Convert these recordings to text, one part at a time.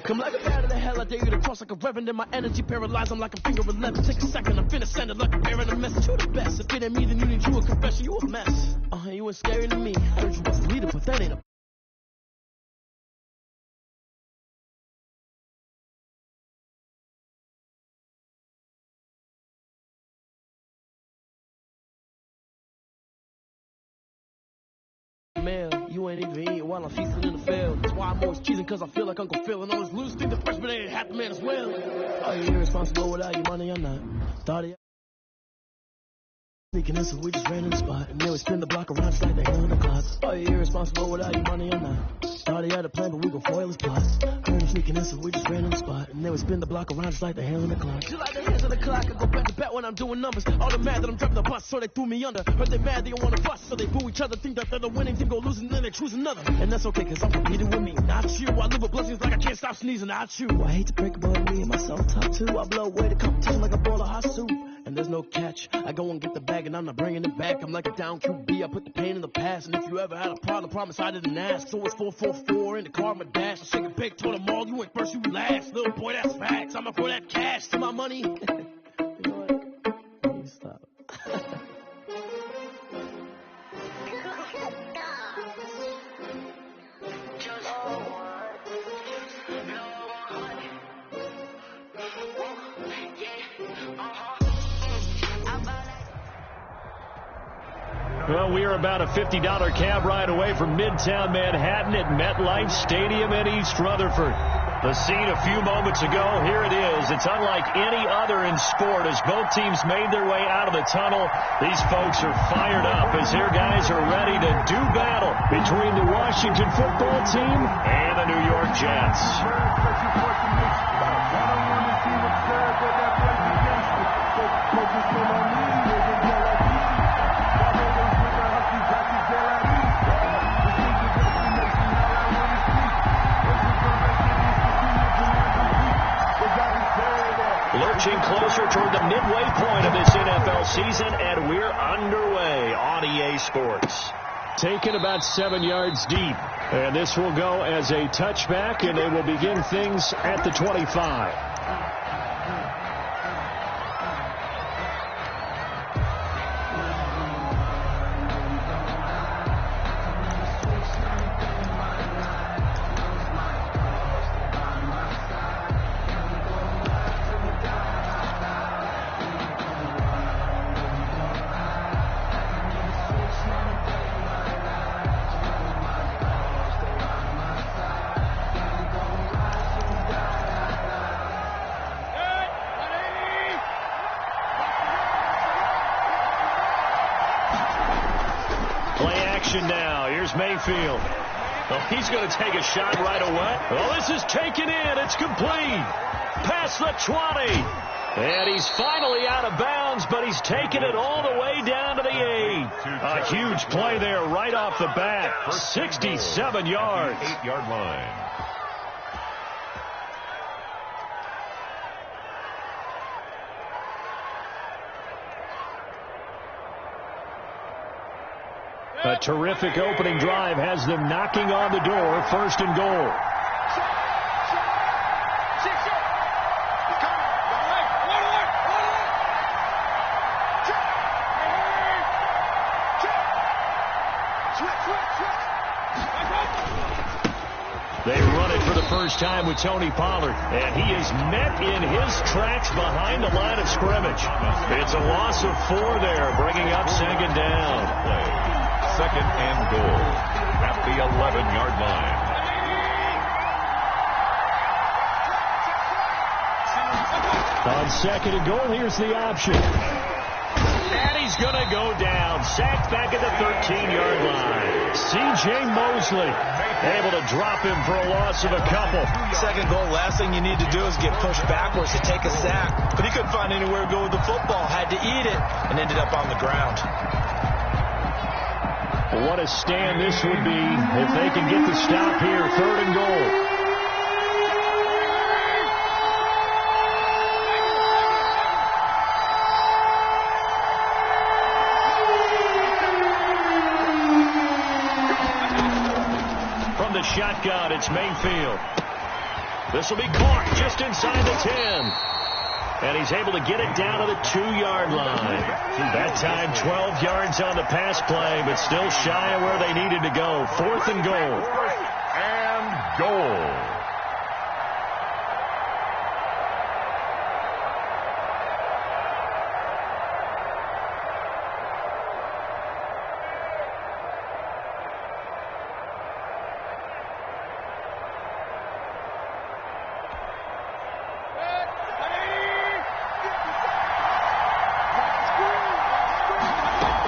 Come like a bat of the hell, I dare you to cross like a reverend. And my energy paralyzed, I'm like a finger 11. Take a second, I'm finna send it like a bearing a message. You the best, if it ain't me, then you need you a confession. You a mess, you ain't scary to me. Heard you was a leader, but that ain't a you ain't even eating while I'm feasting in the field. That's why I'm always cheesing, cause I feel like Uncle Phil. And all this loose thing, the freshman ain't half the man as well. Are you irresponsible without your money or not? Thought you sneaking in, so we just ran in the spot. And then we spin the block around just like the hell in the clock. Are you irresponsible without your money or not? Thought he had a plan, but we gon' foil his plot. Heard him sneaking in, so we just ran in the spot. And then we spin the block around just like the hell in the clock. Just like the hands of the clock, I go back to back when I'm doing numbers. All the mad that I'm dropping the bus, so they threw me under. Heard they mad, they don't wanna bust, so they boo each other. Think that they're the winning team, go losing, then they choose another. And that's okay, cause I'm competing with me, not you. I live with blessings like I can't stop sneezing, not you. I hate to break it, but me and myself top two. I blow away the competition like a bowl of hot soup. And there's no catch. I go and get the bag and I'm not bringing it back. I'm like a down QB. I put the pain in the past. And if you ever had a problem, promise I didn't ask. So it's 444 in the car, my dash. I shake a big, told them all, you ain't first, you last. Little boy, that's facts. I'ma throw that cash to my money. You know what? Please stop. Well, we are about a $50 cab ride away from Midtown Manhattan at MetLife Stadium in East Rutherford. The scene a few moments ago, here it is. It's unlike any other in sport as both teams made their way out of the tunnel. These folks are fired up as their guys are ready to do battle between the Washington football team and the New York Jets. Lurching closer toward the midway point of this NFL season, and we're underway on EA Sports. Taken about 7 yards deep, and this will go as a touchback, and they will begin things at the 25. Now, here's Mayfield. Oh, he's going to take a shot right away. Well, this is taken in. It's complete. Past the 20. And he's finally out of bounds, but he's taken it all the way down to the 8. A huge play there right off the bat. 67 yards. 8-yard line. A terrific opening drive has them knocking on the door. First and goal. They run it for the first time with Tony Pollard, and he is met in his tracks behind the line of scrimmage. It's a loss of 4 there, bringing up second down. Second and goal at the 11-yard line. On second and goal, here's the option. And he's going to go down. Sacked back at the 13-yard line. C.J. Mosley able to drop him for a loss of a couple. Second goal, last thing you need to do is get pushed backwards to take a sack. But he couldn't find anywhere to go with the football. Had to eat it and ended up on the ground. What a stand this would be if they can get the stop here. Third and goal. From the shotgun, it's Mayfield. This will be caught just inside the 10. And he's able to get it down to the 2-yard line. That time, 12 yards on the pass play, but still shy of where they needed to go. 4th and goal. And goal.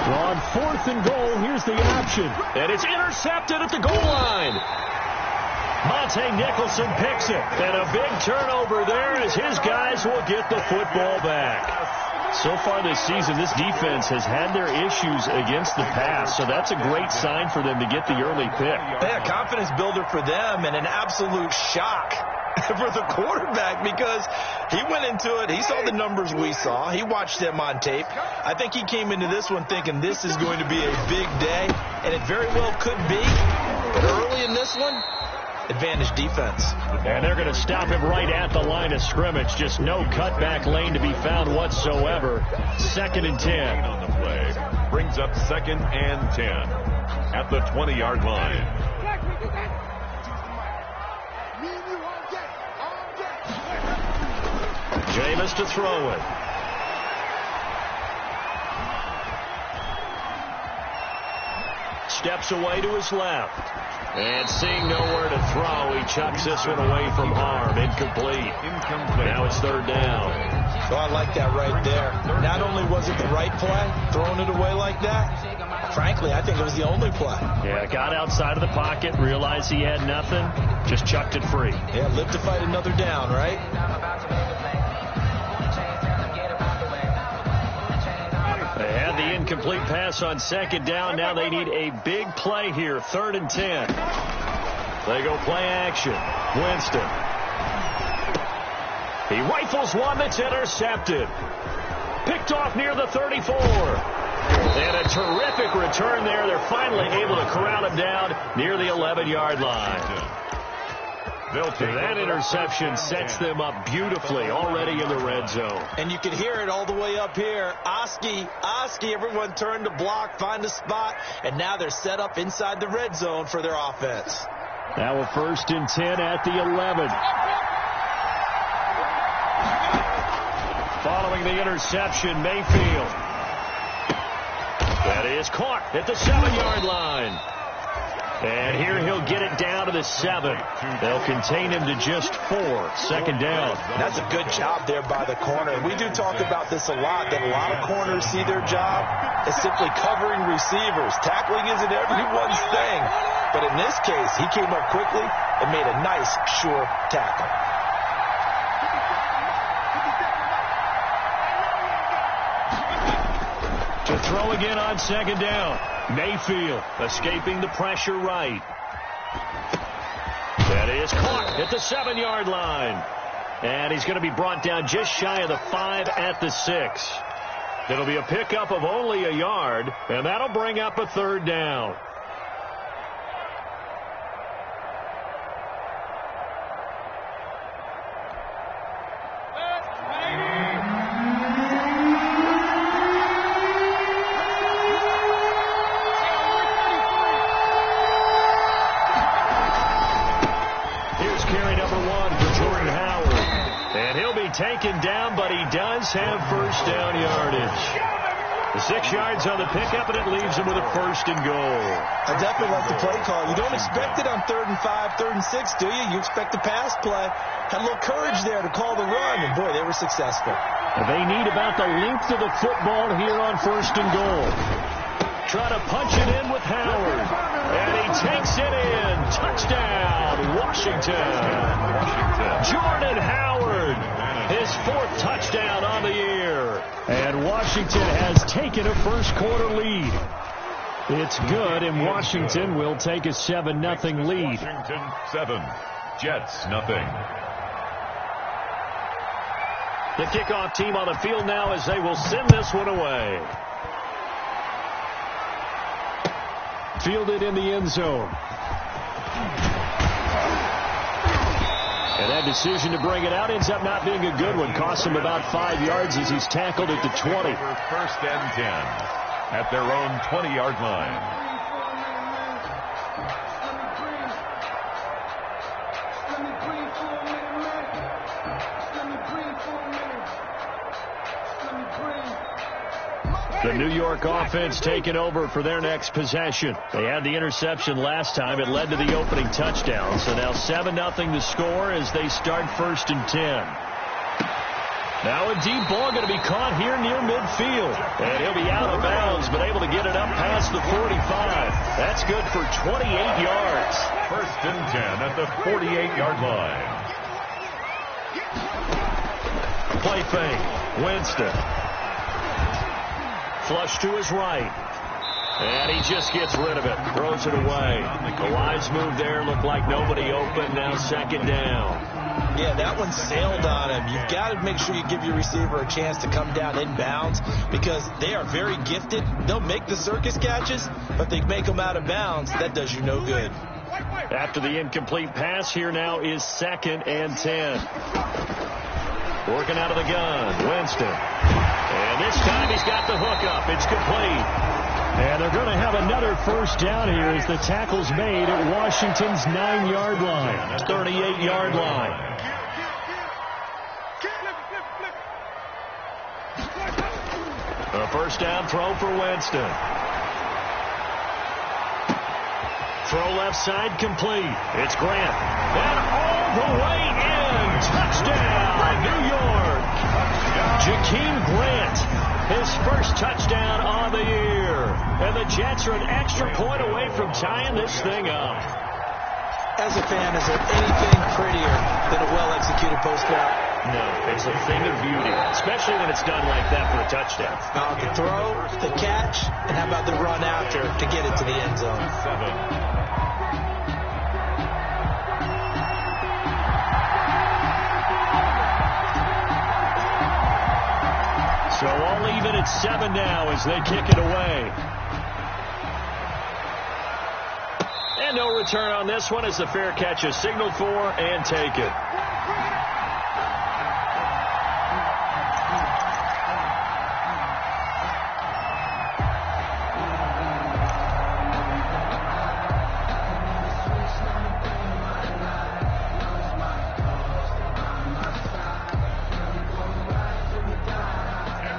On 4th and goal, here's the option. And it's intercepted at the goal line. Monte Nicholson picks it. And a big turnover there as his guys will get the football back. So far this season, this defense has had their issues against the pass, so that's a great sign for them to get the early pick. Yeah, confidence builder for them and an absolute shock for the quarterback because he went into it. He saw the numbers we saw. He watched them on tape. I think he came into this one thinking this is going to be a big day, and it very well could be. But early in this one, advantage defense. And they're going to stop him right at the line of scrimmage. Just no cutback lane to be found whatsoever. 2nd and 10. On the play brings up 2nd and 10 at the 20-yard line. Jameis to throw it. Steps away to his left. And seeing nowhere to throw, he chucks this one away from harm. Incomplete. Now it's 3rd down. So I like that right there. Not only was it the right play, throwing it away like that, frankly, I think it was the only play. Yeah, got outside of the pocket, realized he had nothing, just chucked it free. Yeah, live to fight another down, right? They had the incomplete pass on 2nd down. Now they need a big play here. 3rd and 10. They go play action. Winston. He rifles one that's intercepted. Picked off near the 34. And a terrific return there. They're finally able to corral him down near the 11-yard line. That interception sets them up beautifully already in the red zone. And you can hear it all the way up here. Oski, everyone turned to block, find a spot, and now they're set up inside the red zone for their offense. Now a 1st and 10 at the 11. Following the interception, Mayfield. That is caught at the 7-yard line. And here he'll get it down to the 7. They'll contain him to just 4. 2nd down. That's a good job there by the corner. We do talk about this a lot, that a lot of corners see their job as simply covering receivers. Tackling isn't everyone's thing. But in this case, he came up quickly and made a nice, sure tackle. To throw again on 2nd down. Mayfield escaping the pressure right. That is caught at the 7-yard line. And he's going to be brought down just shy of the 5 at the 6. It'll be a pickup of only a yard, and that'll bring up a 3rd down. Taken down, but he does have 1st down yardage. The 6 yards on the pickup, and it leaves him with a 1st and goal. I definitely like the play call. You don't expect it on 3rd and 5, 3rd and 6, do you? You expect the pass play. Had a little courage there to call the run, and boy, they were successful. They need about the length of the football here on 1st and goal. Try to punch it in with Howard. And he takes it in. Touchdown, Washington. Jordan Howard. His 4th touchdown on the year. And Washington has taken a first-quarter lead. It's good, and Washington will take a 7-0 lead. Washington 7, Jets 0. The kickoff team on the field now as they will send this one away. Fielded in the end zone. And that decision to bring it out ends up not being a good one. Costs him about 5 yards as he's tackled at the 20. First and 10 at their own 20-yard line. The New York offense taking over for their next possession. They had the interception last time. It led to the opening touchdown. So now 7-0 the score as they start first and 10. Now a deep ball going to be caught here near midfield. And he'll be out of bounds, but able to get it up past the 45. That's good for 28 yards. First and 10 at the 48-yard line. Play fake. Winston. Flush to his right. And he just gets rid of it. Throws it away. The wise move there. Looked like nobody open. Now second down. Yeah, that one sailed on him. You've got to make sure you give your receiver a chance to come down inbounds because they are very gifted. They'll make the circus catches, but they make them out of bounds. That does you no good. After the incomplete pass, here now is second and 10. Working out of the gun. Winston. And this time he's got the hook up. It's complete. And they're going to have another first down here as the tackle's made at Washington's 9-yard line. 38-yard line. A first down throw for Winston. Throw left side complete. It's Grant. And all the way in. Touchdown, New York. Jakeem Grant, his first touchdown on the year. And the Jets are an extra point away from tying this thing up. As a fan, is there anything prettier than a well-executed post route? No, it's a thing of beauty, especially when it's done like that for a touchdown. The throw, the catch, and how about the run after to get it to the end zone? 7. So all even at 7 now as they kick it away. And no return on this one as the fair catch is signaled for and taken.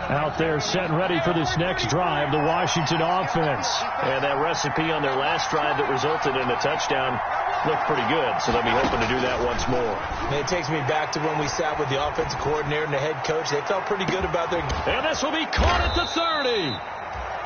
Out there set and ready for this next drive, the Washington offense. And that recipe on their last drive that resulted in a touchdown looked pretty good, so they'll be hoping to do that once more. It takes me back to when we sat with the offensive coordinator and the head coach. They felt pretty good about their... And this will be caught at the 30.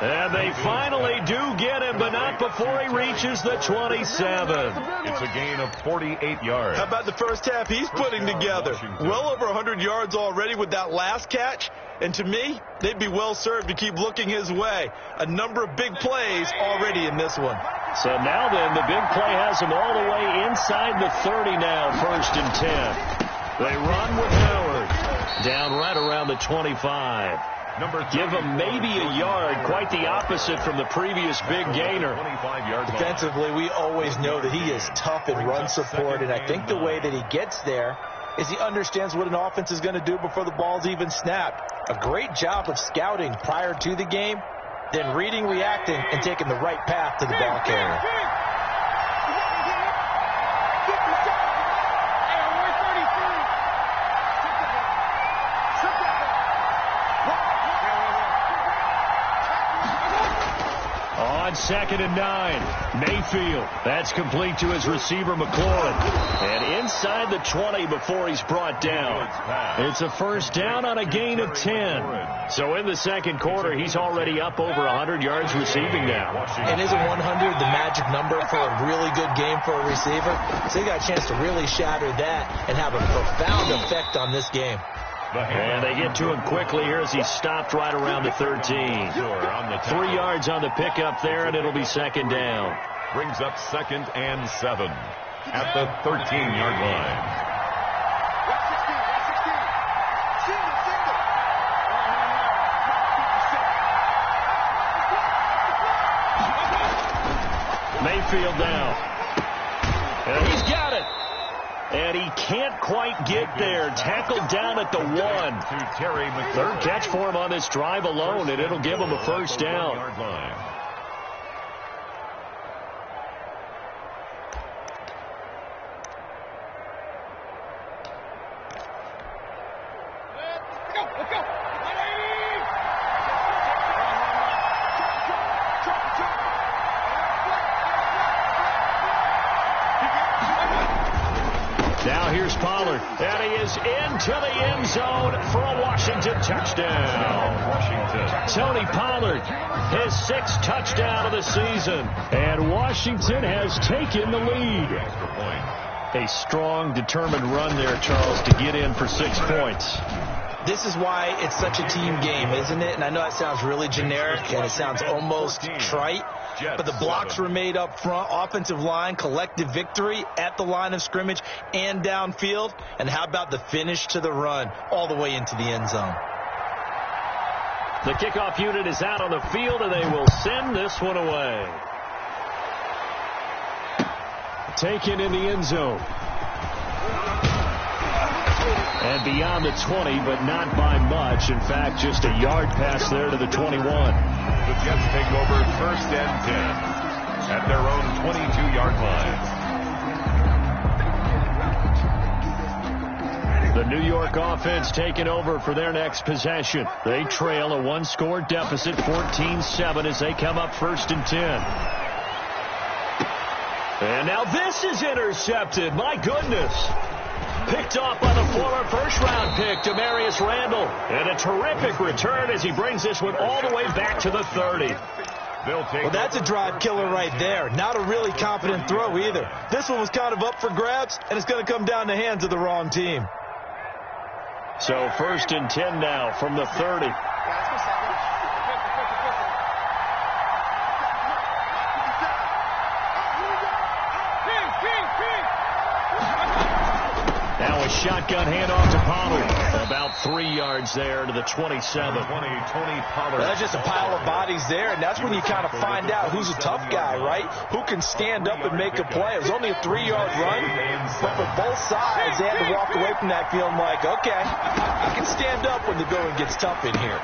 And they finally do get him, but not before he reaches the 27. It's a gain of 48 yards. How about the first half he's putting together? Well over 100 yards already with that last catch. And to me, they'd be well served to keep looking his way. A number of big plays already in this one. So now then, the big play has him all the way inside the 30 now, first and 10. They run with Howard. Down right around the 25. Give him maybe a yard, quite the opposite from the previous big gainer. Defensively, we always know that he is tough in run support, and I think the way that he gets there is he understands what an offense is going to do before the ball's even snapped. A great job of scouting prior to the game, then reading, reacting, and taking the right path to the ball carrier. On second and 9, Mayfield. That's complete to his receiver, McLaurin. And inside the 20 before he's brought down. It's a first down on a gain of 10. So in the second quarter, he's already up over 100 yards receiving now. And isn't 100 the magic number for a really good game for a receiver? So he got a chance to really shatter that and have a profound effect on this game. And they get to him quickly here as he's stopped right around the 13. 3 yards on the pickup there, and it'll be second down. Brings up second and 7 at the 13-yard line. Mayfield down. And he's got it. And and he can't quite get there. Tackled down at the 1. Third catch for him on this drive alone, and it'll give him a first down. Now here's Pollard, and he is into the end zone for a Washington touchdown. Tony Pollard, his 6th touchdown of the season, and Washington has taken the lead. A strong, determined run there, Charles, to get in for 6 points. This is why it's such a team game, isn't it? And I know that sounds really generic, and it sounds almost trite. But the blocks were made up front, offensive line, collective victory at the line of scrimmage and downfield. And how about the finish to the run all the way into the end zone? The kickoff unit is out on the field, and they will send this one away. Taken in the end zone. And beyond the 20, but not by much. In fact, just a yard pass there to the 21. The Jets take over 1st and 10 at their own 22-yard line. The New York offense taking over for their next possession. They trail a 1-score deficit, 14-7, as they come up 1st and 10. And now this is intercepted. My goodness. Picked off by the former first-round pick, Demarius Randall. And a terrific return as he brings this one all the way back to the 30. Well, that's a drive killer right there. Not a really confident throw either. This one was kind of up for grabs, and it's going to come down the hands of the wrong team. So 1st and 10 now from the 30. Now a shotgun handoff to Pollard. About 3 yards there to the 27. Tony Pollard. That's just a pile of bodies there, and that's when you kind of find out who's a tough guy, right? Who can stand up and make a play. It was only a 3-yard run, but for both sides, they had to walk away from that feeling like, okay, I can stand up when the going gets tough in here.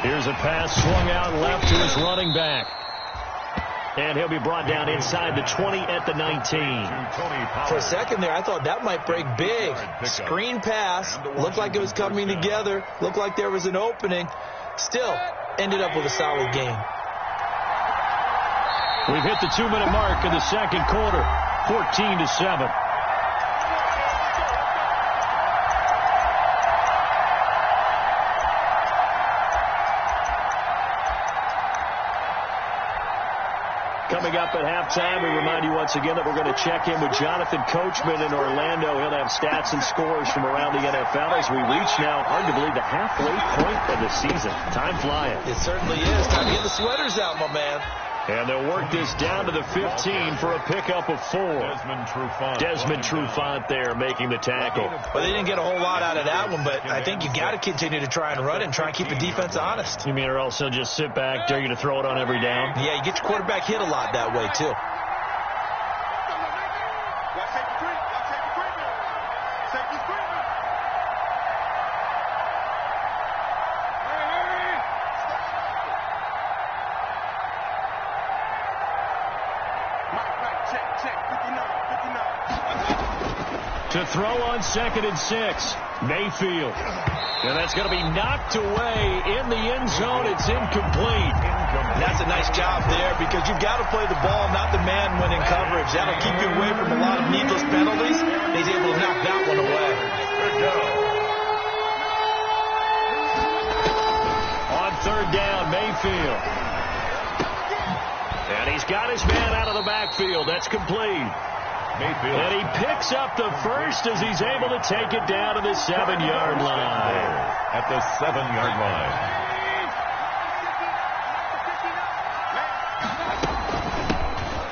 Here's a pass swung out left to his running back. And he'll be brought down inside the 20 at the 19. For a second there, I thought that might break big. Screen pass. Looked like it was coming together. Looked like there was an opening. Still, ended up with a solid game. We've hit the 2-minute mark in the second quarter. 14-7. Coming up at halftime, we remind you once again that we're going to check in with Jonathan Coachman in Orlando. He'll have stats and scores from around the NFL as we reach now, arguably, the halfway point of the season. Time flying. It certainly is. Time to get the sweaters out, my man. And they'll work this down to the 15 for a pickup of 4. Desmond Trufant there making the tackle. Well, they didn't get a whole lot out of that one, but I think you got to continue to try and run and try and keep the defense honest. You mean or also just sit back, dare you to throw it on every down? Yeah, you get your quarterback hit a lot that way, too. To throw on 2nd and 6, Mayfield. And that's going to be knocked away in the end zone. It's incomplete. That's a nice job there because you've got to play the ball, not the man when in coverage. That'll keep you away from a lot of needless penalties. He's able to knock that one away. On 3rd down, Mayfield. And he's got his man out of the backfield. That's complete. Mayfield. And he picks up the first as he's able to take it down to the 7-yard line. At the 7-yard line.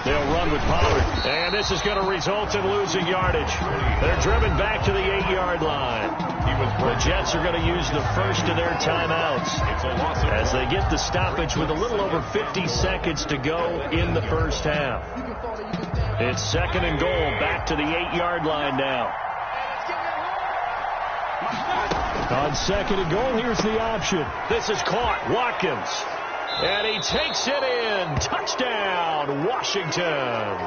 They'll run with Pollard. And this is going to result in losing yardage. They're driven back to the 8-yard line. The Jets are going to use the first of their timeouts as they get the stoppage with a little over 50 seconds to go in the first half. It's 2nd and goal, back to the 8-yard line now. On second and goal, here's the option. This is caught. Watkins. And he takes it in. Touchdown, Washington.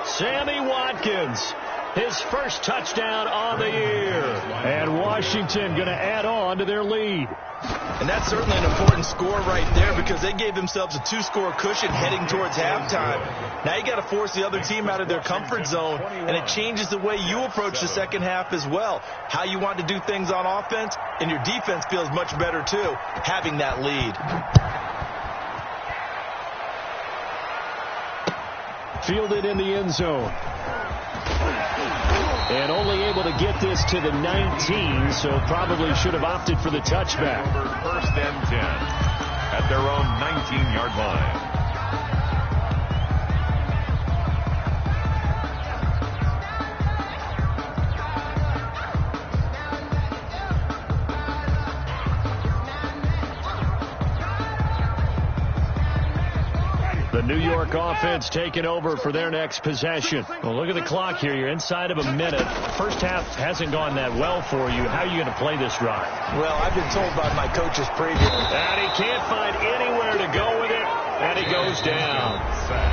Sammy Watkins, his first touchdown on the year. And Washington going to add on to their lead. And that's certainly an important score right there because they gave themselves a 2-score cushion heading towards halftime. Now you got to force the other team out of their comfort zone, and it changes the way you approach the second half as well. How you want to do things on offense, and your defense feels much better too, having that lead. Fielded in the end zone. And only able to get this to the 19, so probably should have opted for the touchback. First and 10 at their own 19-yard line. The New York offense taking over for their next possession. Well, look at the clock here. You're inside of a minute. First half hasn't gone that well for you. How are you going to play this drive? Well, I've been told by my coaches previously. And he can't find anywhere to go with it. And he goes down.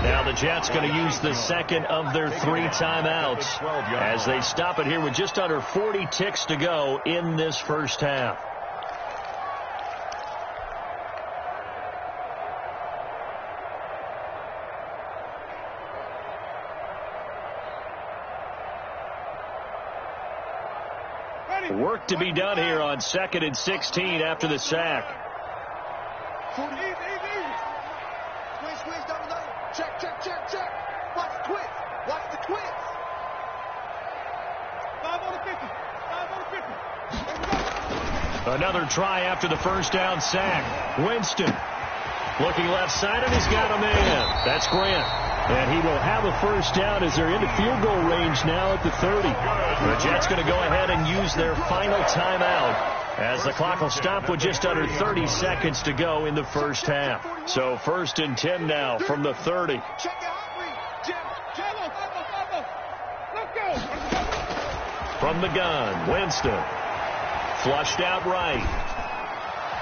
Now the Jets going to use the second of their 3 timeouts as they stop it here with just under 40 ticks to go in this first half. Work to be done here on 2nd and 16 after the sack. Check. Watch the twist. Another try after the first down sack. Winston looking left side, and he's got a man. That's Grant. And he will have a first down as they're into field goal range now at the 30. The Jets going to go ahead and use their final timeout as the clock will stop with just under 30 seconds to go in the first half. So 1st and 10 now from the 30. From the gun, Winston. Flushed out right.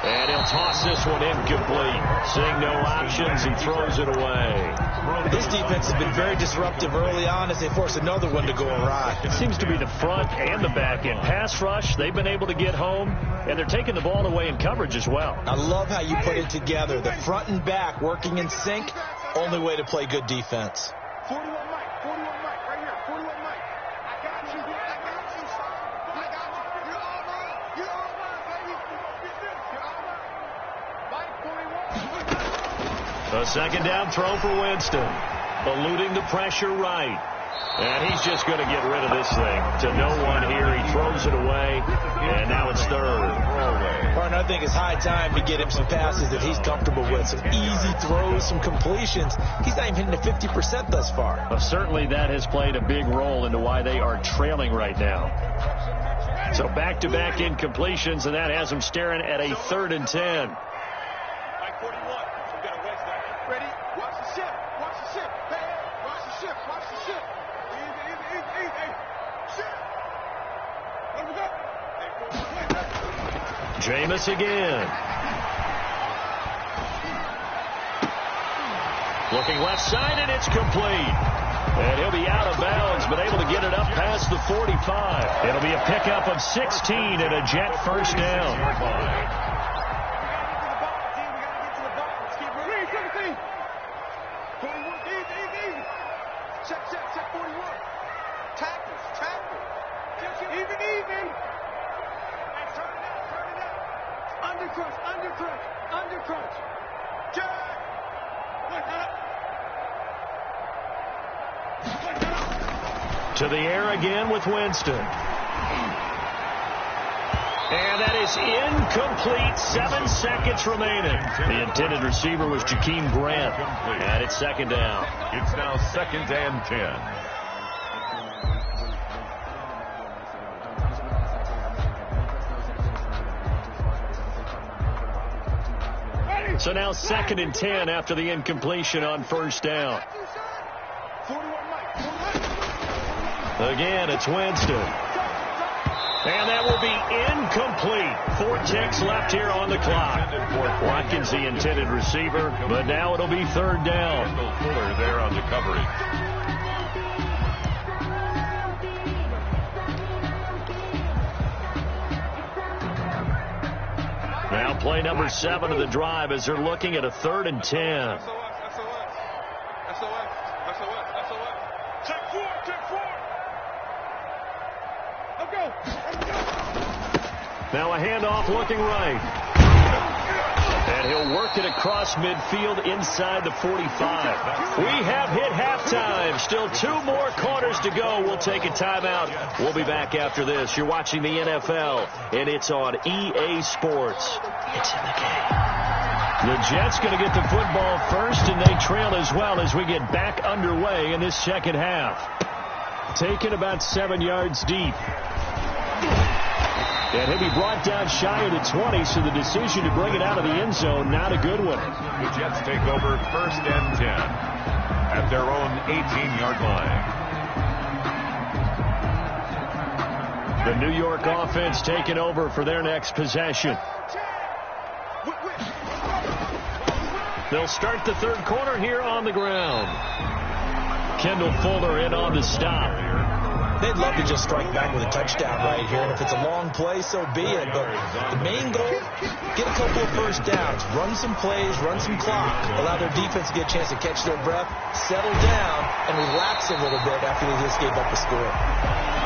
And he'll toss this one incomplete. Seeing no options, he throws it away. This defense has been very disruptive early on as they force another one to go awry. It seems to be the front and the back end. Pass rush, they've been able to get home, and they're taking the ball away in coverage as well. I love how you put it together. The front and back working in sync, only way to play good defense. 41 Mike, right here. 41 Mike. I got you. You're all right, baby. You're all right. Mike, 41. A second down throw for Winston. Eluding the pressure right. And he's just going to get rid of this thing to no one here. He throws it away, and now it's 3rd. Partner, I think it's high time to get him some passes that he's comfortable with. Some easy throws, some completions. He's not even hitting the 50% thus far. Well, certainly that has played a big role into why they are trailing right now. So back-to-back incompletions, and that has them staring at a 3rd and 10. Ready? Watch the ship. Hey, watch the ship. Easy. Ship. Let me go. Jameis again. Looking left side, and it's complete. And he'll be out of bounds, but able to get it up past the 45. It'll be a pickup of 16 and a Jet first down. Check 41. Tackle. Even. Turn it out. Undercrunch. Jack. To the air again with Winston. And that is incomplete. 7 seconds remaining. The intended receiver was Jakeem Grant. And it's 2nd down. It's now 2nd and 10. So now 2nd and 10 after the incompletion on first down. Again, it's Winston. And that will be 4 ticks left here on the clock. Watkins the intended receiver, but now it'll be 3rd down. Fuller there on the coverage. Now play number 7 of the drive as they're looking at a 3rd and 10. Now a handoff looking right. And he'll work it across midfield inside the 45. We have hit halftime. Still 2 more quarters to go. We'll take a timeout. We'll be back after this. You're watching the NFL, and it's on EA Sports. It's in the game. The Jets going to get the football first, and they trail as well as we get back underway in this second half. Taken about 7 yards deep. And he'll be brought down shy of the 20, so the decision to bring it out of the end zone, not a good one. The Jets take over 1st and 10 at their own 18-yard line. The New York offense taking over for their next possession. They'll start the 3rd quarter here on the ground. Kendall Fuller in on the stop. They'd love to just strike back with a touchdown right here, and if it's a long play, so be it. But the main goal, get a couple of first downs, run some plays, run some clock, allow their defense to get a chance to catch their breath, settle down, and relax a little bit after they just gave up a score.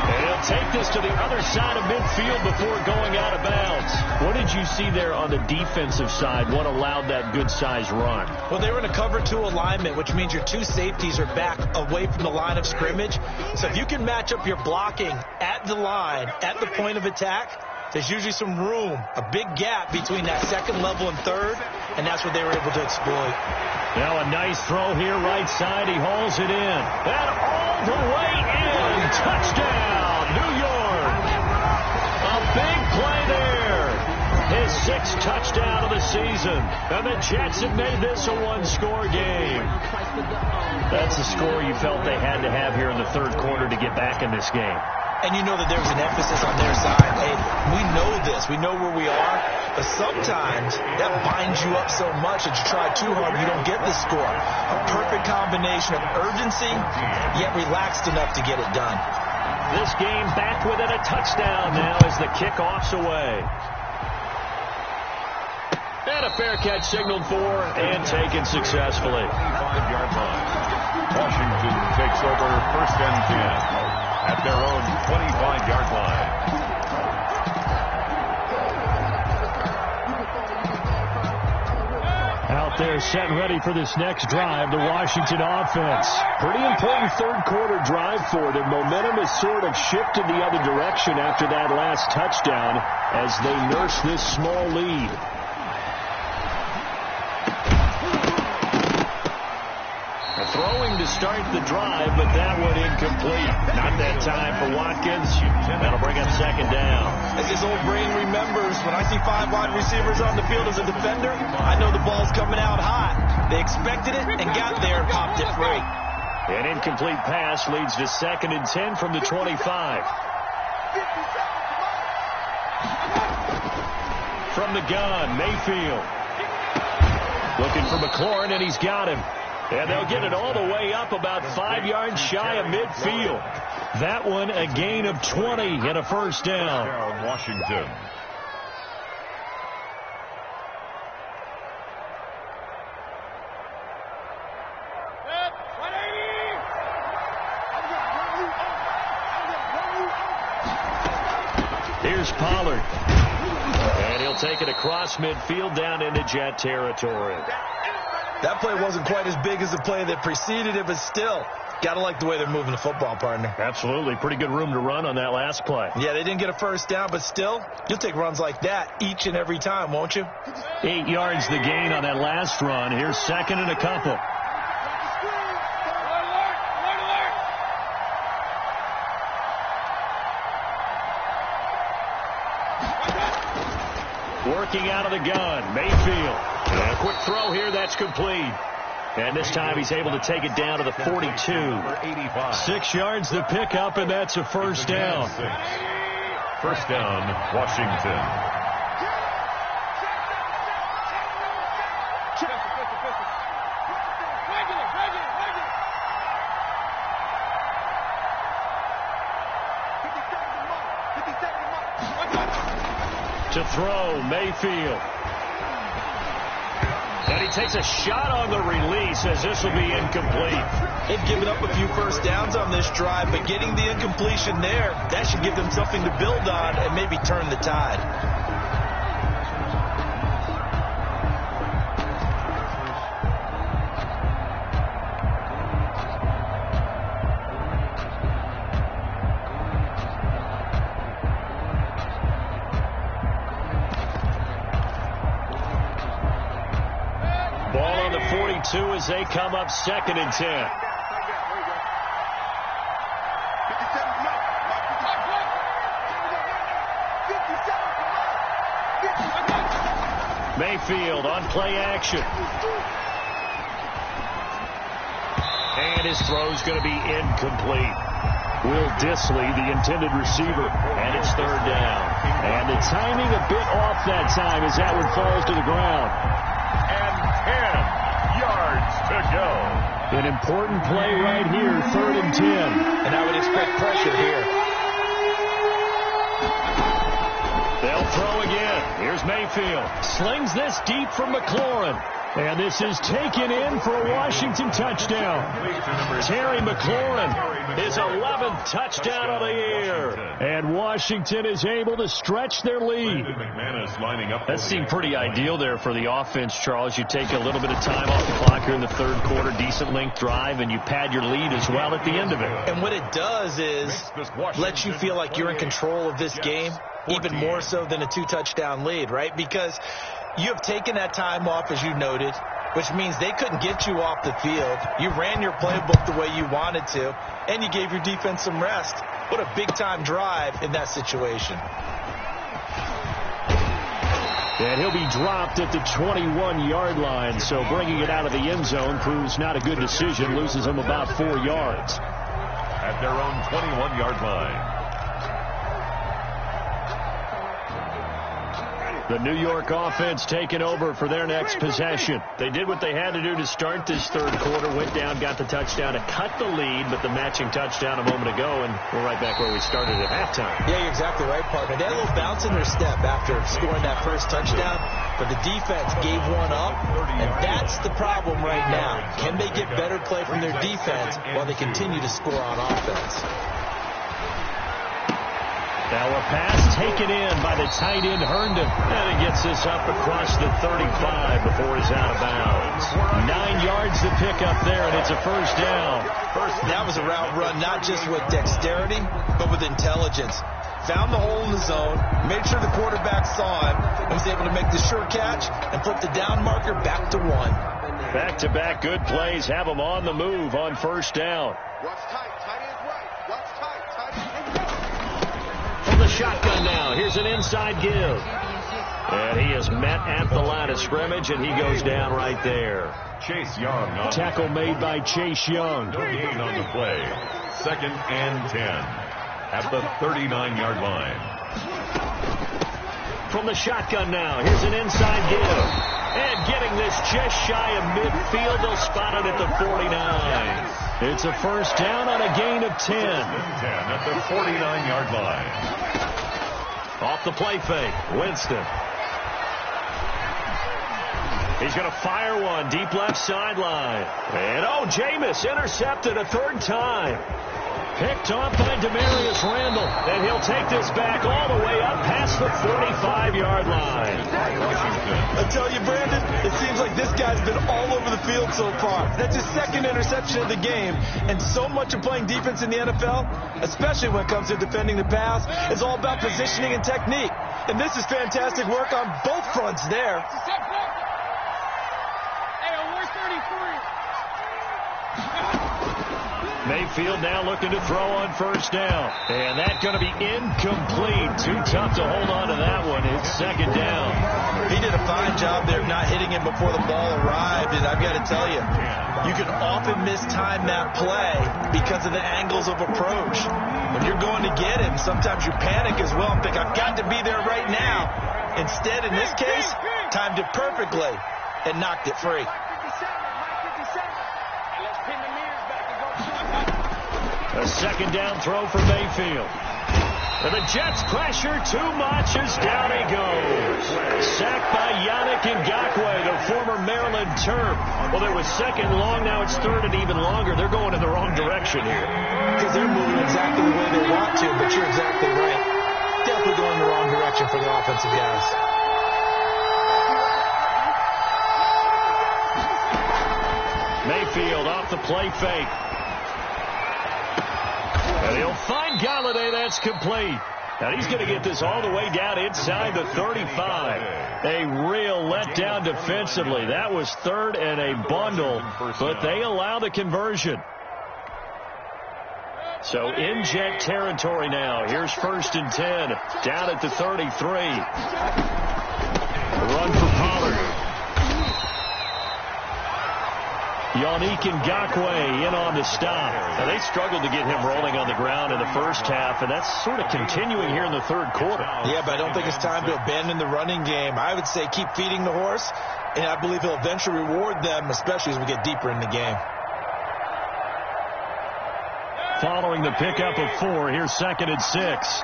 And he'll take this to the other side of midfield before going out of bounds. What did you see there on the defensive side? What allowed that good-sized run? Well, they were in a cover 2 alignment, which means your 2 safeties are back away from the line of scrimmage. So if you can match up your blocking at the line, at the point of attack, there's usually some room, a big gap between that 2nd level and 3rd, and that's what they were able to exploit. Now a nice throw here right side. He hauls it in. And all the way in. Touchdown, New York. A big play there. His 6th touchdown of the season. And the Jets have made this a 1-score game. That's the score you felt they had to have here in the 3rd quarter to get back in this game. And you know that there's an emphasis on their side. Hey, we know this. We know where we are. But sometimes that binds you up so much that you try too hard, you don't get the score. A perfect combination of urgency, yet relaxed enough to get it done. This game back within a touchdown now as the kickoff's away. And a fair catch signaled for and taken successfully. 5-yard line. Washington takes over 1st and 10 at their own 25-yard line. Out there set and ready for this next drive, the Washington offense. Pretty important 3rd quarter drive for them. Momentum has sort of shifted the other direction after that last touchdown as they nurse this small lead. Throwing to start the drive, but that one incomplete. Not that time for Watkins. That'll bring up 2nd down. As his old brain remembers, when I see 5 wide receivers on the field as a defender, I know the ball's coming out hot. They expected it and got there and popped it free. An incomplete pass leads to 2nd and 10 from the 25. From the gun, Mayfield. Looking for McLaurin, and he's got him. And they'll get it all the way up about 5 yards shy of midfield. That one a gain of 20 and a 1st down. Washington. Here's Pollard. And he'll take it across midfield down into Jet territory. That play wasn't quite as big as the play that preceded it, but still, got to like the way they're moving the football, partner. Absolutely. Pretty good room to run on that last play. Yeah, they didn't get a 1st down, but still, you'll take runs like that each and every time, won't you? 8 yards the gain on that last run. Here's 2nd and a couple. Working out of the gun, Mayfield. And a quick throw here, that's complete. And this time he's able to take it down to the 42. 6 yards the pickup, and that's a 1st down. 1st down, Washington. To throw, Mayfield. And he takes a shot on the release as this will be incomplete. They've given up a few first downs on this drive, but getting the incompletion there, that should give them something to build on and maybe turn the tide. As they come up 2nd and 10. Mayfield on play action. And his throw's going to be incomplete. Will Disley, the intended receiver, and it's 3rd down. And the timing a bit off that time as that one falls to the ground. And 10 yards to go. An important play right here, 3rd and 10. And I would expect pressure here. They'll throw again. Here's Mayfield. Slings this deep from McLaurin. And this is taken in for a Washington touchdown. Terry McLaurin, his 11th touchdown of the year. And Washington is able to stretch their lead. That seemed pretty ideal there for the offense, Charles. You take a little bit of time off the clock here in the 3rd quarter, decent length drive, and you pad your lead as well at the end of it. And what it does is let you feel like you're in control of this game, even more so than a 2-touchdown lead, right? Because you have taken that time off, as you noted, which means they couldn't get you off the field. You ran your playbook the way you wanted to, and you gave your defense some rest. What a big-time drive in that situation. And he'll be dropped at the 21-yard line, so bringing it out of the end zone proves not a good decision, loses him about 4 yards. At their own 21-yard line. The New York offense taking over for their next possession. They did what they had to do to start this 3rd quarter, went down, got the touchdown to cut the lead, but the matching touchdown a moment ago, and we're right back where we started at halftime. Yeah, you're exactly right, partner. They had a little bounce in their step after scoring that first touchdown, but the defense gave one up, and that's the problem right now. Can they get better play from their defense while they continue to score on offense? Now a pass taken in by the tight end Herndon. And it gets this up across the 35 before he's out of bounds. 9 yards to pick up there, and it's a 1st down. That was a route run not just with dexterity, but with intelligence. Found the hole in the zone, made sure the quarterback saw him, and was able to make the sure catch and flip the down marker back to 1. Back-to-back good plays have them on the move on 1st down. Watch tight. Tight end's right. Watch tight. Tight end's right. From the shotgun now, here's an inside give. And he is met at the line of scrimmage, and he goes down right there. Chase Young. Tackle made by Chase Young. No gain on the play. 2nd and 10 at the 39-yard line. From the shotgun now, here's an inside give. And getting this just shy of midfield, they'll spot it at the 49. It's a 1st down on a gain of 10. 10 at the 49-yard line. Off the play fake, Winston. He's going to fire one deep left sideline. And, Jameis intercepted a 3rd time. Picked off by Demarius Randall. And he'll take this back all the way up past the 45-yard line. I tell you, Brandon, it seems like this guy's been all over the field so far. That's his 2nd interception of the game. And so much of playing defense in the NFL, especially when it comes to defending the pass, is all about positioning and technique. And this is fantastic work on both fronts there. Mayfield now looking to throw on 1st down. And that's going to be incomplete. Too tough to hold on to that one. It's 2nd down. He did a fine job there of not hitting him before the ball arrived. And I've got to tell you, you can often mistime that play because of the angles of approach. When you're going to get him, sometimes you panic as well and think, I've got to be there right now. Instead, in this case, timed it perfectly and knocked it free. A 2nd down throw for Mayfield. And the Jets pressure too much as down he goes. Sacked by KingAdrian81's, the former Maryland Terp. Well, there was second and long. Now it's third and even longer. They're going in the wrong direction here. Because they're moving exactly the way they want to, but you're exactly right. Definitely going in the wrong direction for the offensive guys. Mayfield off the play fake. And he'll find Galladay. That's complete. And he's going to get this all the way down inside the 35. A real letdown defensively. That was third and a bundle, but they allow the conversion. So in Jet territory now. Here's 1st and 10. Down at the 33. The run for Pollard. KingAdrian81 in on the stop. Now, they struggled to get him rolling on the ground in the first half, and that's sort of continuing here in the third quarter. Yeah, but I don't think it's time to abandon the running game. I would say keep feeding the horse, and I believe he'll eventually reward them, especially as we get deeper in the game. Following the pickup of 4, here's 2nd and 6.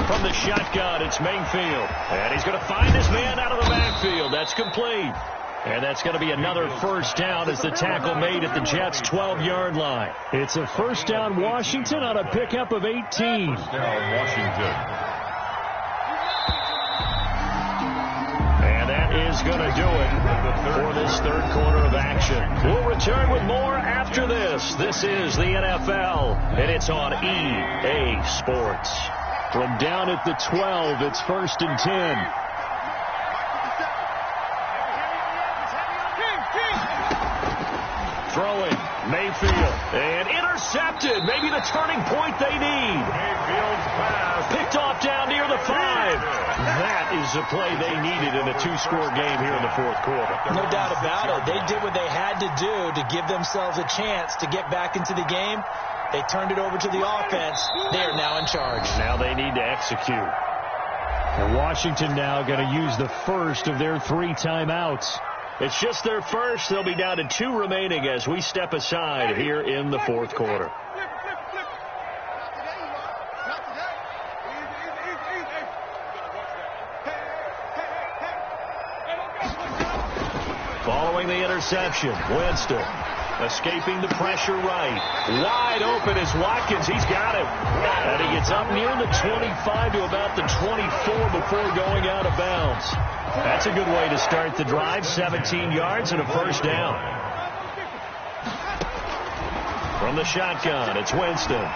From the shotgun, it's Mayfield. And he's going to find his man out of the backfield. That's complete. And that's going to be another first down as the tackle made at the Jets' 12-yard line. It's a first down Washington on a pickup of 18. First down Washington. And that is going to do it for this third quarter of action. We'll return with more after this. This is the NFL, and it's on EA Sports. From down at the 12, it's 1st and 10. Throwing, Mayfield, and intercepted. Maybe the turning point they need. Mayfield's pass. Picked off down near the 5. That is the play they needed in a 2-score game here in the fourth quarter. No doubt about it. They did what they had to do to give themselves a chance to get back into the game. They turned it over to the offense. They are now in charge. Now they need to execute. And Washington now going to use the first of their 3 timeouts. It's just their first. They'll be down to 2 remaining as we step aside here in the fourth quarter. Following the interception, Winston. Escaping the pressure right. Wide open is Watkins. He's got him. And he gets up near the 25 to about the 24 before going out of bounds. That's a good way to start the drive. 17 yards and a first down. From the shotgun, it's Winston.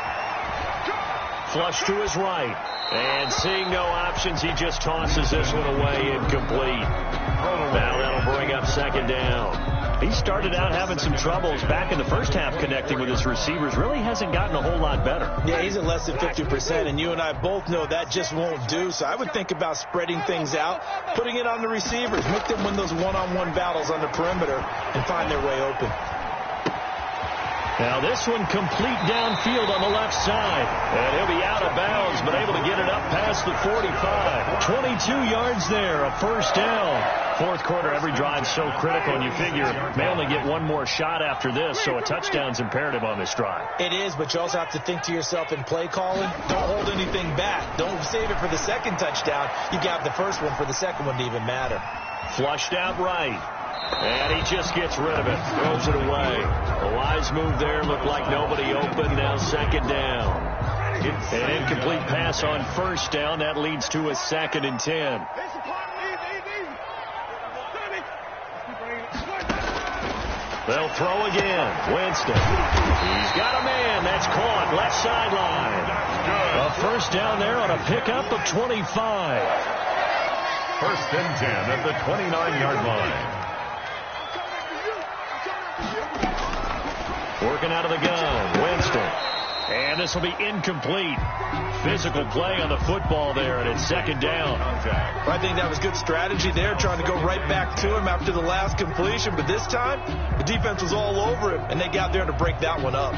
Flush to his right. And seeing no options, he just tosses this one away, incomplete. Now that'll bring up 2nd down. He started out having some troubles back in the first half connecting with his receivers. Really hasn't gotten a whole lot better. Yeah, he's at less than 50%, and you and I both know that just won't do. So I would think about spreading things out, putting it on the receivers, make them win those one-on-one battles on the perimeter and find their way open. Now this one complete downfield on the left side. And he'll be out of bounds, but able to get it up past the 45. 22 yards there, a first down. Fourth quarter, every drive so critical, and you figure may only get one more shot after this, so a touchdown's imperative on this drive. It is, but you also have to think to yourself in play calling, don't hold anything back. Don't save it for the second touchdown. You got the first one for the second one to even matter. Flushed out right. And he just gets rid of it. Throws it away. A wise move there. Looked like nobody open. Now 2nd down. An incomplete pass on first down. That leads to a 2nd and 10. They'll throw again. Winston. He's got a man. That's caught. Left sideline. A first down there on a pickup of 25. 1st and 10 at the 29-yard line. Working out of the gun, Winston. And this will be incomplete. Physical play on the football there, and it's 2nd down. I think that was good strategy there, trying to go right back to him after the last completion. But this time, the defense was all over him, and they got there to break that one up.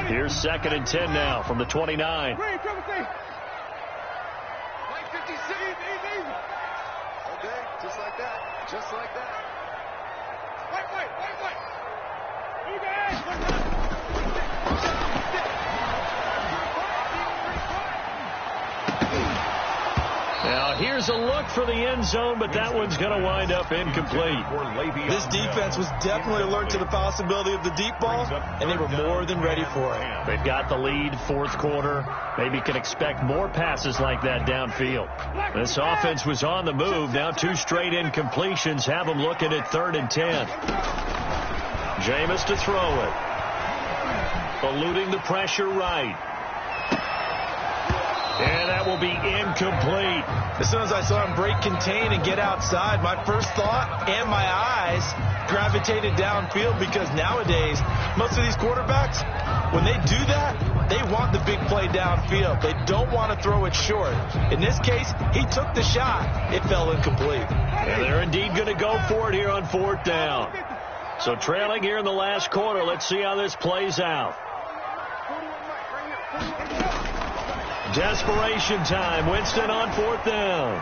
Here's 2nd and 10 now from the 29. Okay, just like that. Just like that. Wait. You guys. Now here's a look for the end zone, but that one's going to wind up incomplete. This defense was definitely alert to the possibility of the deep ball, and they were more than ready for it. They've got the lead, 4th quarter. Maybe can expect more passes like that downfield. This offense was on the move. Now 2 straight incompletions have them looking at 3rd and 10. Jameis to throw it. Eluding the pressure right. And that will be incomplete. As soon as I saw him break contain and get outside, my first thought and my eyes gravitated downfield, because nowadays, most of these quarterbacks, when they do that, they want the big play downfield. They don't want to throw it short. In this case, he took the shot. It fell incomplete. And they're indeed going to go for it here on 4th down. So trailing here in the last quarter. Let's see how this plays out. Desperation time. Winston on 4th down.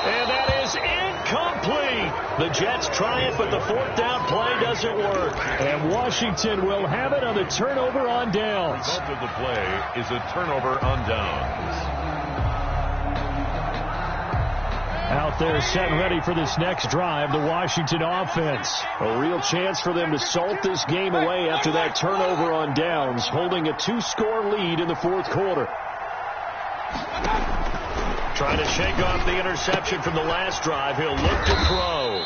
And that is incomplete. The Jets try it, but the 4th down play doesn't work. And Washington will have it on the turnover on downs. The result of the play is a turnover on downs. Out there set and ready for this next drive, the Washington offense. A real chance for them to salt this game away after that turnover on downs, holding a 2-score lead in the 4th quarter. Trying to shake off the interception from the last drive. He'll look to throw.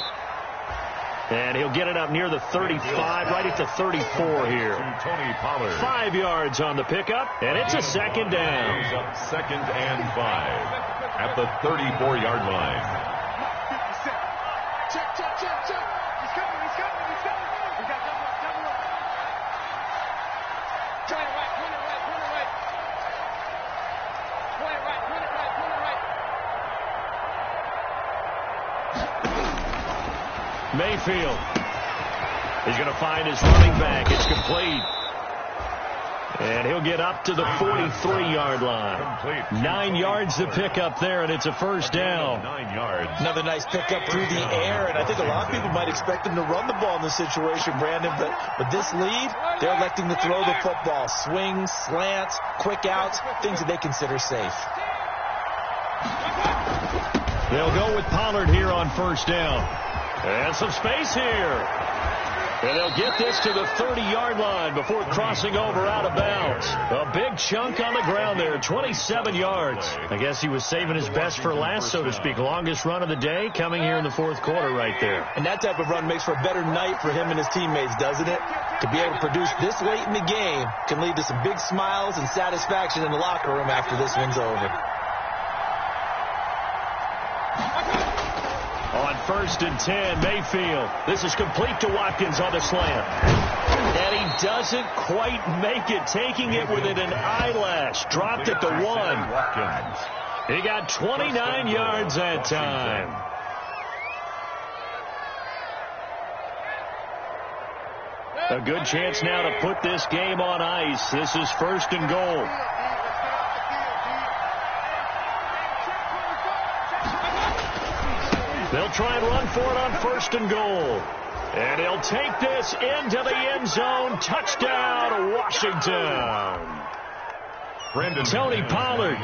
And he'll get it up near the 35, right at the 34 here. Tony Pollard. 5 yards on the pickup, and it's a 2nd down. 2nd and 5 at the 34-yard line. Check. He's coming. We got double up. Turn it right. Point it right. Mayfield. He's going to find his running back. It's complete. And he'll get up to the 43-yard line. 9 yards to pick up there, and it's a 1st down. 9 yards. Another nice pickup through the air, and I think a lot of people might expect him to run the ball in this situation, Brandon, but with this lead, they're electing to throw the football. Swings, slants, quick outs, things that they consider safe. They'll go with Pollard here on 1st down. And some space here. And they'll get this to the 30-yard line before crossing over out of bounds. A big chunk on the ground there, 27 yards. I guess he was saving his best for last, so to speak. Longest run of the day coming here in the 4th quarter right there. And that type of run makes for a better night for him and his teammates, doesn't it? To be able to produce this late in the game can lead to some big smiles and satisfaction in the locker room after this one's over. On 1st and 10, Mayfield. This is complete to Watkins on the slant. And he doesn't quite make it, taking it within an eyelash. Dropped at the 1. He got 29 yards that time. A good chance now to put this game on ice. This is 1st and goal. They'll try and run for it on 1st and goal. And he'll take this into the end zone. Touchdown, Washington. Tony Pollard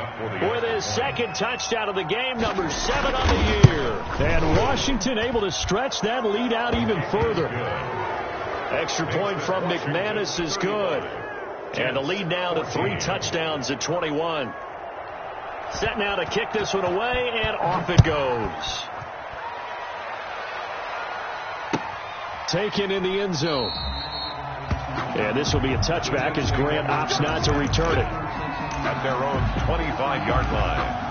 with his 2nd touchdown of the game, number 7 on the year. And Washington able to stretch that lead out even further. Extra point from McManus is good. And the lead now to 3 touchdowns at 21. Set now to kick this one away, and off it goes. Taken in the end zone. And this will be a touchback as Grant opts not to return it. At their own 25-yard line.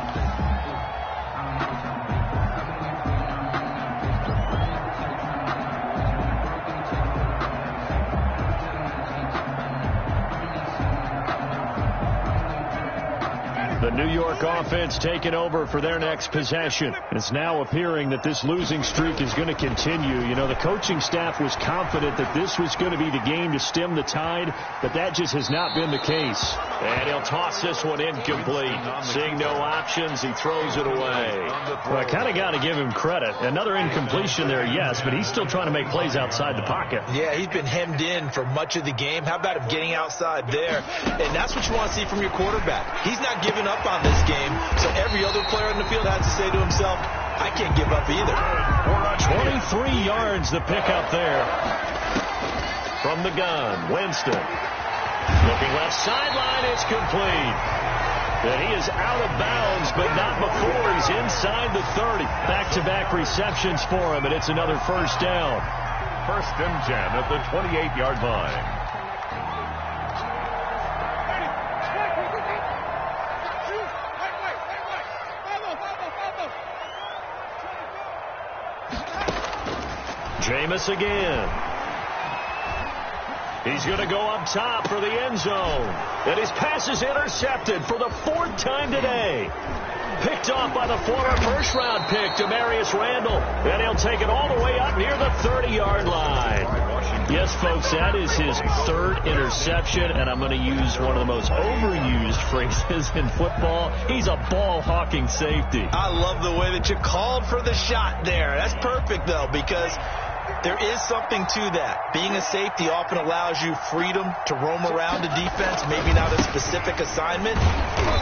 The New York offense taking over for their next possession. It's now appearing that this losing streak is going to continue. You know, the coaching staff was confident that this was going to be the game to stem the tide, but that just has not been the case. And he'll toss this one incomplete. Seeing no options, he throws it away. Well, I kind of got to give him credit. Another incompletion there, yes, but he's still trying to make plays outside the pocket. Yeah, he's been hemmed in for much of the game. How about him getting outside there? And that's what you want to see from your quarterback. He's not giving up on this game, so every other player in the field has to say to himself, I can't give up either. 23 yards the pickup there. From the gun, Winston. Looking left sideline, it's complete. And he is out of bounds, but not before he's inside the 30. Back-to-back receptions for him, and it's another first down. First and 10 at the 28-yard line. Jameis again. He's going to go up top for the end zone. And his pass is intercepted for the fourth time today. Picked off by the former first-round pick, Demarius Randall. And he'll take it all the way up near the 30-yard line. Yes, folks, that is his third interception, and I'm going to use one of the most overused phrases in football. He's a ball-hawking safety. I love the way that you called for the shot there. That's perfect, though, because there is something to that. Being a safety often allows you freedom to roam around a defense, maybe not a specific assignment.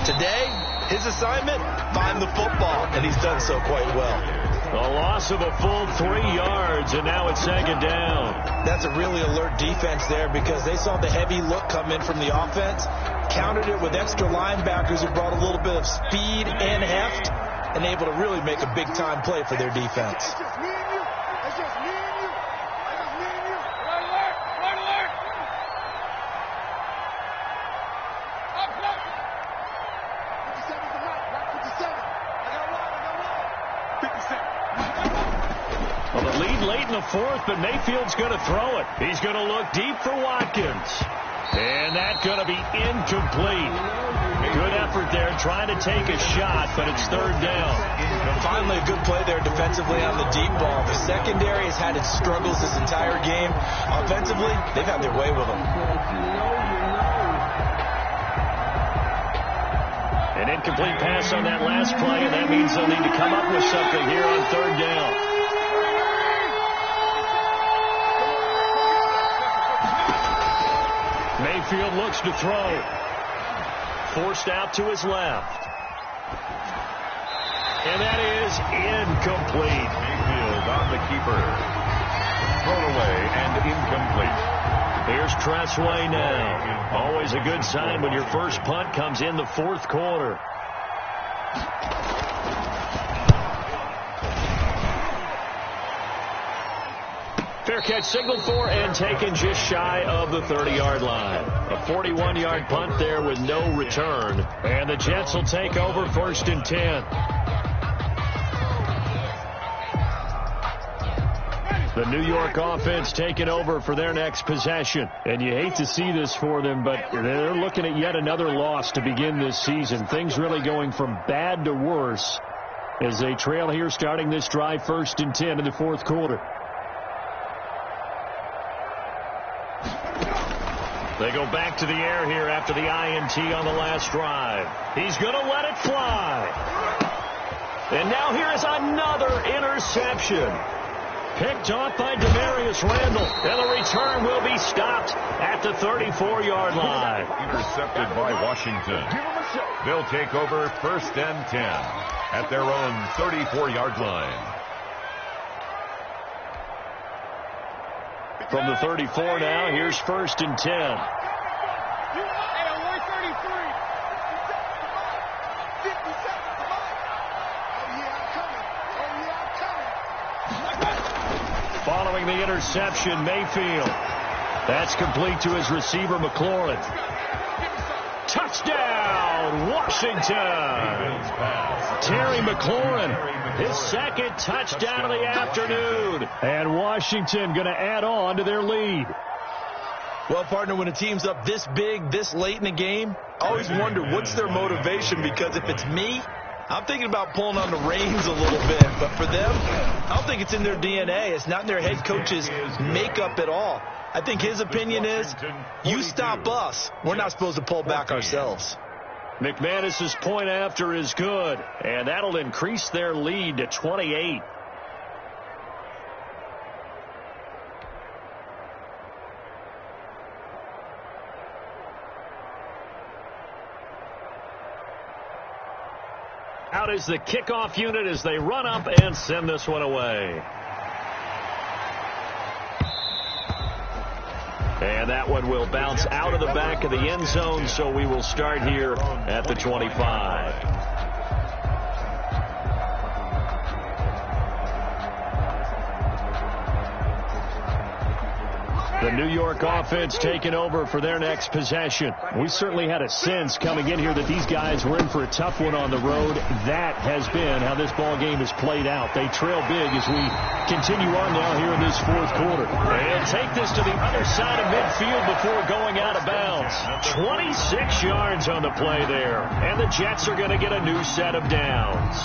Today, his assignment, find the football, and he's done so quite well. A loss of a full 3 yards, and now it's second down. That's a really alert defense there because they saw the heavy look come in from the offense, countered it with extra linebackers who brought a little bit of speed and heft, and able to really make a big-time play for their defense. Late in the fourth, but Mayfield's going to throw it. He's going to look deep for Watkins. And that's going to be incomplete. Good effort there trying to take a shot, but it's third down. Finally, a good play there defensively on the deep ball. The secondary has had its struggles this entire game. Offensively, they've had their way with them. An incomplete pass on that last play, and that means they'll need to come up with something here on third down. Mayfield looks to throw. Forced out to his left. And that is incomplete. Mayfield on the keeper. Thrown away and incomplete. Here's Tressway now. Always a good sign when your first punt comes in the fourth quarter. Fair catch signaled for and taken just shy of the 30-yard line. A 41-yard punt there with no return. And the Jets will take over first and 10. The New York offense taking over for their next possession. And you hate to see this for them, but they're looking at yet another loss to begin this season. Things really going from bad to worse as they trail here starting this drive first and 10 in the fourth quarter. They go back to the air here after the INT on the last drive. He's going to let it fly. And now here is another interception. Picked off by Demarius Randall. And the return will be stopped at the 34-yard line. Intercepted by Washington. They'll take over first and 10 at their own 34-yard line. From the 34 now, here's first and 10. Following the interception, Mayfield. That's complete to his receiver, McLaurin. Touchdown, Washington. Terry McLaurin, his second touchdown of the afternoon. And Washington going to add on to their lead. Well, partner, when a team's up this big, this late in the game, I always wonder what's their motivation, because if it's me, I'm thinking about pulling on the reins a little bit. But for them, I don't think it's in their DNA. It's not in their head coach's makeup at all. I think his opinion is, you stop us, we're not supposed to pull back ourselves. McManus's point after is good, and that'll increase their lead to 28. Out is the kickoff unit as they run up and send this one away. And that one will bounce out of the back of the end zone, so we will start here at the 25. The New York offense taking over for their next possession. We certainly had a sense coming in here that these guys were in for a tough one on the road. That has been how this ball game has played out. They trail big as we continue on now here in this fourth quarter. And take this to the other side of midfield before going out of bounds. 26 yards on the play there. And the Jets are going to get a new set of downs.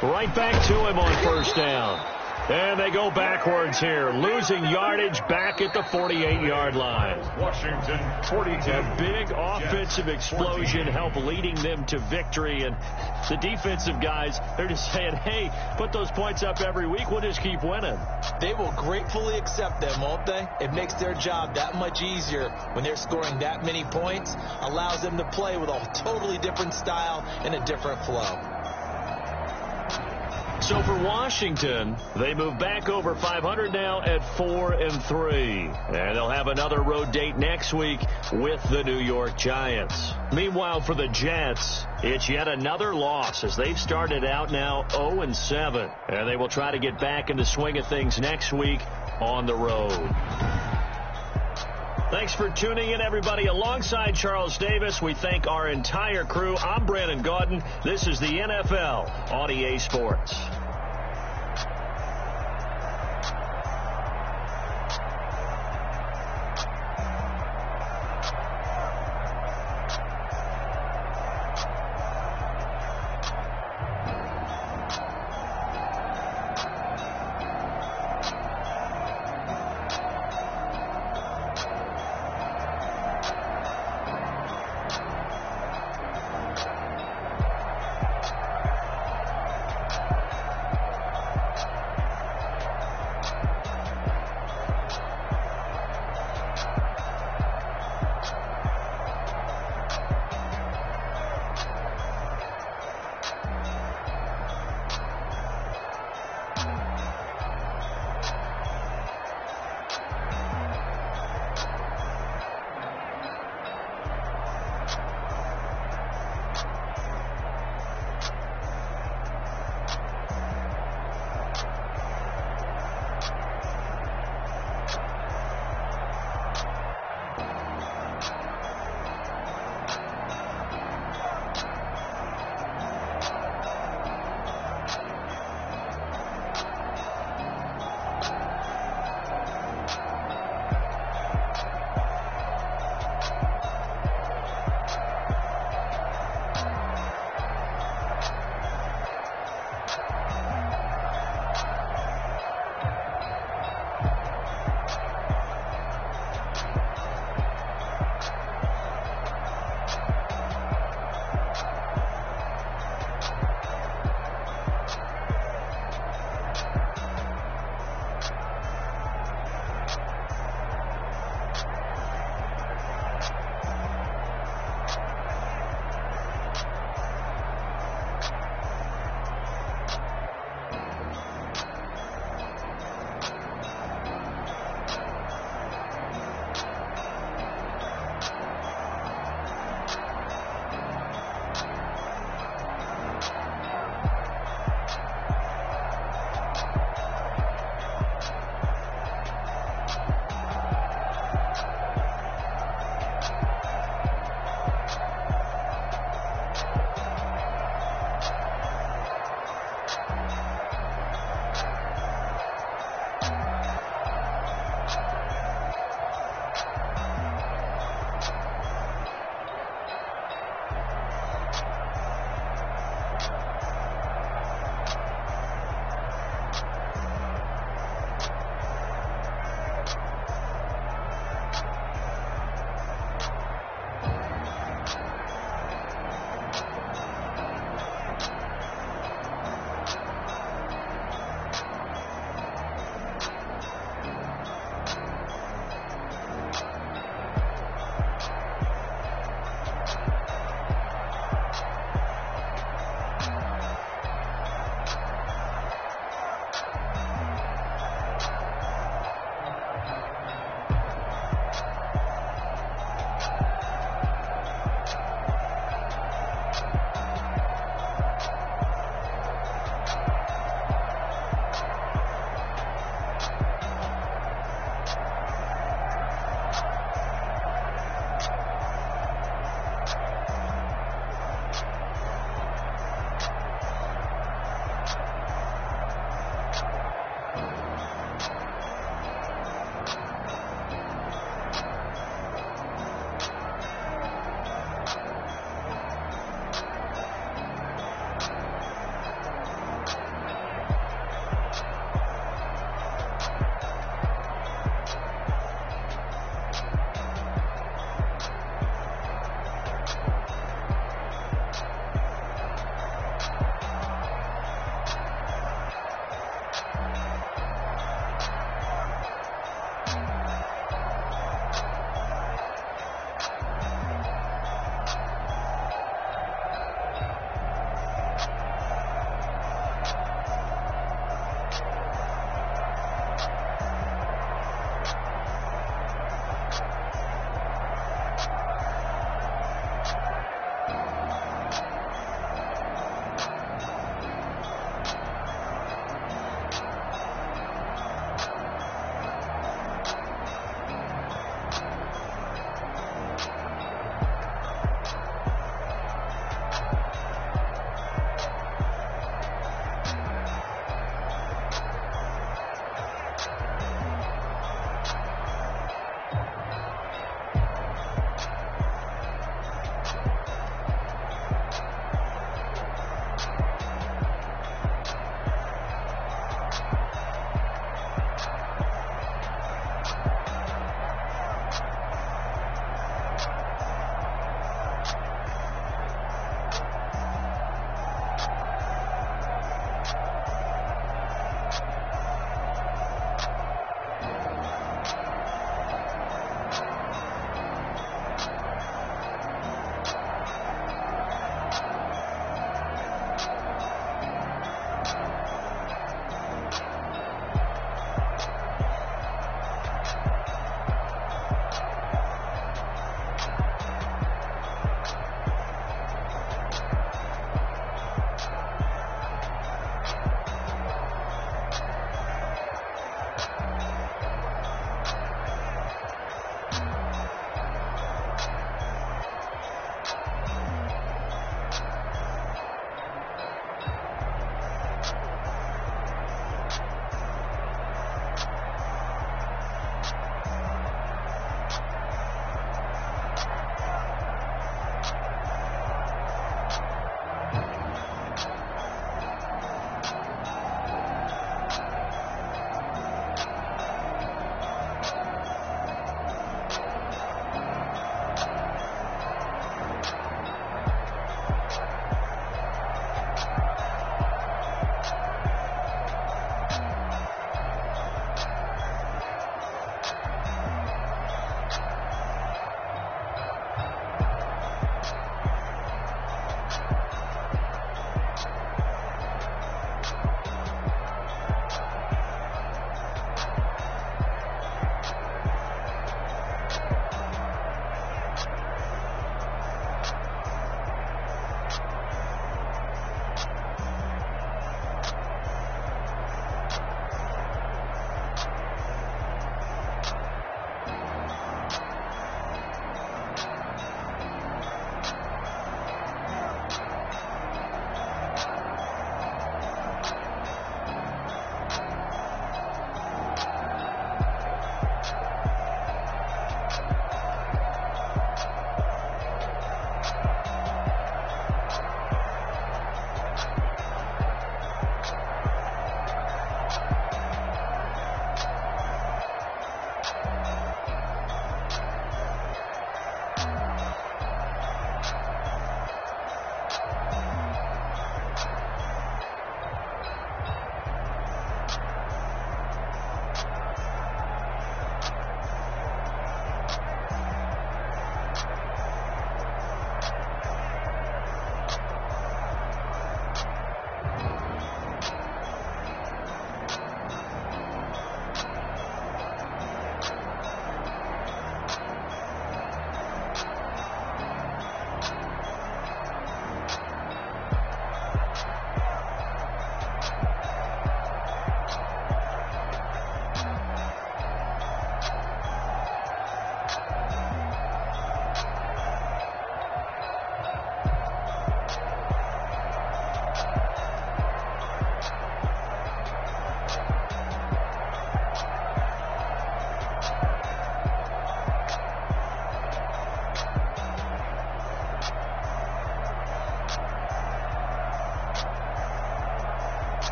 Right back to him on first down. And they go backwards here, losing yardage back at the 48-yard line. Washington 42. A big offensive explosion helped leading them to victory. And the defensive guys, they're just saying, hey, put those points up every week. We'll just keep winning. They will gratefully accept them, won't they? It makes their job that much easier when they're scoring that many points. Allows them to play with a totally different style and a different flow. So for Washington, they move back over 500 now at 4-3. And they'll have another road date next week with the New York Giants. Meanwhile, for the Jets, it's yet another loss as they've started out now 0-7. And they will try to get back in the swing of things next week on the road. Thanks for tuning in, everybody. Alongside Charles Davis, we thank our entire crew. I'm Brandon Gaudin. This is the NFL on EA Sports.